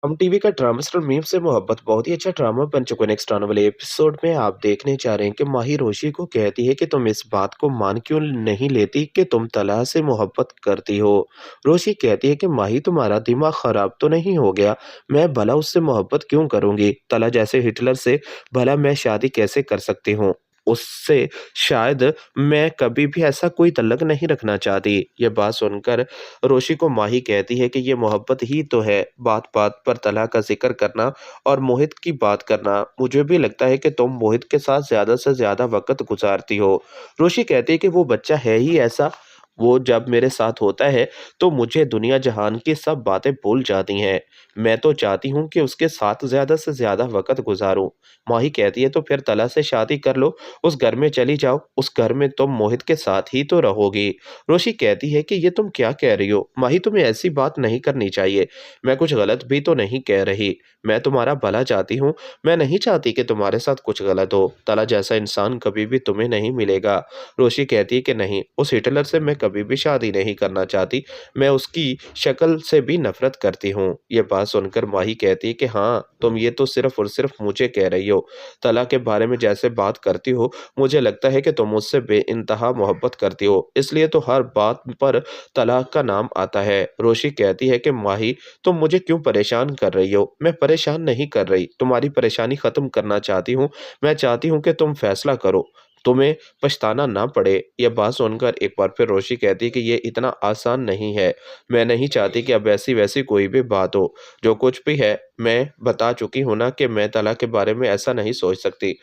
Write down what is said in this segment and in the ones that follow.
हम टीवी का drama star meme से मोहब्बत बहुत ही अच्छा ड्रामा बन चुका है। नेक्स्ट आने वाले एपिसोड में आप देखने जा रहे हैं कि माही रोशी को कहती है कि तुम इस बात को मान क्यों नहीं लेती कि तुम तला से मोहब्बत करती हो। रोशी कहती है कि माही तुम्हारा दिमाग खराब तो नहीं हो गया, मैं भला उससे मोहब्बत क्यों करूंगी, तला जैसे हिटलर से भला मैं शादी कैसे कर सकती हूँ। उससे शायद मैं कभी भी ऐसा कोई तल्लक नहीं रखना चाहती। ये बात सुनकर रोशी को माही कहती है कि ये मोहब्बत ही तो है, बात-बात पर तला का ज़िक्र करना और मोहित की बात करना। मुझे भी लगता है कि तुम मोहित के साथ ज़्यादा से ज़्यादा वक़्त गुज़ारती हो। रोशी कहती है कि वो बच्चा है ही ऐसा, वो जब मेरे साथ होता है, तो मुझे दुनिया जहान की सब बातें भूल जाती हैं। मैं तो चाहती हूँ कि उसके साथ ज़्यादा से ज़्यादा वक़्त गुज़ारूँ। माही कहती है तो फिर तला से शादी कर लो, उस घर में चली जाओ, उस घर में तुम मोहित के साथ ही तो रहोगी। रोशी कहती है कि ये तुम क्या कह रही हो? माही तुम्हें ऐसी बात नहीं करनी चाहिए। मैं कुछ गलत भी तो नहीं कह रही। मैं तुम्हारा भला चाहती हूँ। मैं नहीं चाहती कि तुम्हारे साथ कुछ गलत हो। तला जैसा इंसान कभी भी तुम्हें नहीं मिलेगा। रोशी कहती है कि नहीं, उस हिटलर से मैं कभी भी शादी नहीं करना चाहती। मैं उसकी शक्ल से भी नफ़रत करती हूँ। ये बात सुनकर माही कहती है कि हाँ, तुम ये तो सिर्फ़ और सिर्फ़ मुझे कह रही हो। तला के बारे में जैसे बात करती हो, मुझे लगता है कि तुम मुझसे बेइंतहा मोहब्बत करती हो, इसलिए तो हर बात पर तलाक का नाम आता है। रोशी कहती है कि माही, तुम मुझे क्यों परेशान कर रही हो? मैं परेशान नहीं कर रही, तुम्हारी परेशानी खत्म करना चाहती हूँ। मैं चाहती हूँ कि तुम फैसला करो, तुम्हें पछताना ना पड़े। यह बात सुनकर एक बार फिर रोशी कहती है कि ये इतना आसान नहीं है। मैं नहीं चाहती कि अब ऐसी-वैसी कोई भी बात हो। जो कुछ भी है, मैं बता चुकी हूँ ना कि मैं तलाक के बारे में ऐसा नहीं सोच सकती।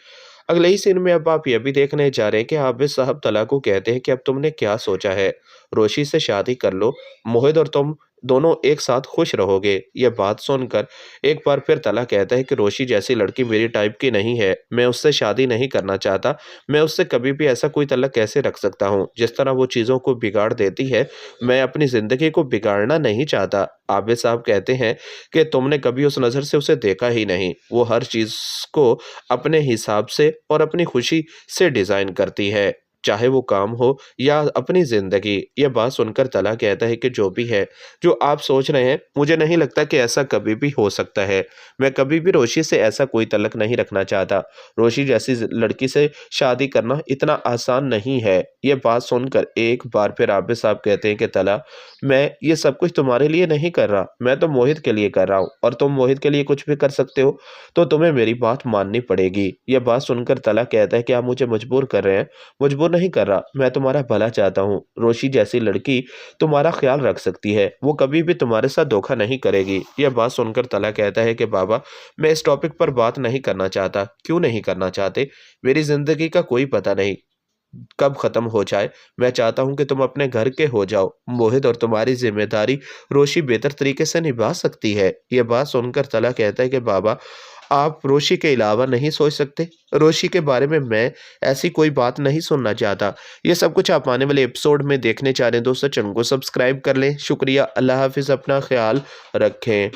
अगले ही सीन में अब आप ये भी देखने जा रहे हैं कि आबिद साहब तला को कहते हैं कि अब तुमने क्या सोचा है? रोशी से शादी कर लो, मोहित और तुम दोनों एक साथ खुश रहोगे। ये बात सुनकर एक बार फिर तला कहता है कि रोशी जैसी लड़की मेरी टाइप की नहीं है, मैं उससे शादी नहीं करना चाहता। मैं उससे कभी भी ऐसा कोई तल्लक कैसे रख सकता हूँ? जिस तरह वो चीज़ों को बिगाड़ देती है, मैं अपनी ज़िंदगी को बिगाड़ना नहीं चाहता। आबिद साहब कहते हैं कि तुमने कभी उस नज़र से उसे देखा ही नहीं। वो हर चीज़ को अपने हिसाब से और अपनी खुशी से डिज़ाइन करती है, चाहे वो काम हो या अपनी ज़िंदगी। ये बात सुनकर तला कहता है कि जो भी है, जो आप सोच रहे हैं, मुझे नहीं लगता कि ऐसा कभी भी हो सकता है। मैं कभी भी रोशी से ऐसा कोई तल्लक नहीं रखना चाहता। रोशी जैसी लड़की से शादी करना इतना आसान नहीं है। ये बात सुनकर एक बार फिर आबिद साहब कहते हैं कि तला, मैं ये सब कुछ तुम्हारे लिए नहीं कर रहा, मैं तो मोहित के लिए कर रहा हूँ और तुम मोहित के लिए कुछ भी कर सकते हो, तो तुम्हें मेरी बात माननी पड़ेगी। यह बात सुनकर तला कहता है कि आप मुझे मजबूर कर रहे हैं। मजबूर नहीं कर रहा, मैं तुम्हारा भला चाहता हूँ। रोशी जैसी लड़की तुम्हारा ख्याल रख सकती है, वो कभी भी तुम्हारे साथ धोखा नहीं करेगी। यह बात सुनकर तला कहता है कि बाबा, मैं इस टॉपिक पर बात नहीं करना चाहता। क्यों नहीं करना चाहते? मेरी जिंदगी का कोई पता नहीं कब खत्म हो जाए। मैं चाहता हूँ कि तुम अपने घर के हो जाओ। मोहित और तुम्हारी जिम्मेदारी रोशी बेहतर तरीके से निभा सकती है। यह बात सुनकर तला कहता है कि बाबा, आप रोशी के अलावा नहीं सोच सकते? रोशी के बारे में मैं ऐसी कोई बात नहीं सुनना चाहता। ये सब कुछ आप आने वाले एपिसोड में देखने चाह रहे हैं दोस्तों, चैनल को सब्सक्राइब कर लें। शुक्रिया, अल्लाह हाफ़िज़, अपना ख़्याल रखें।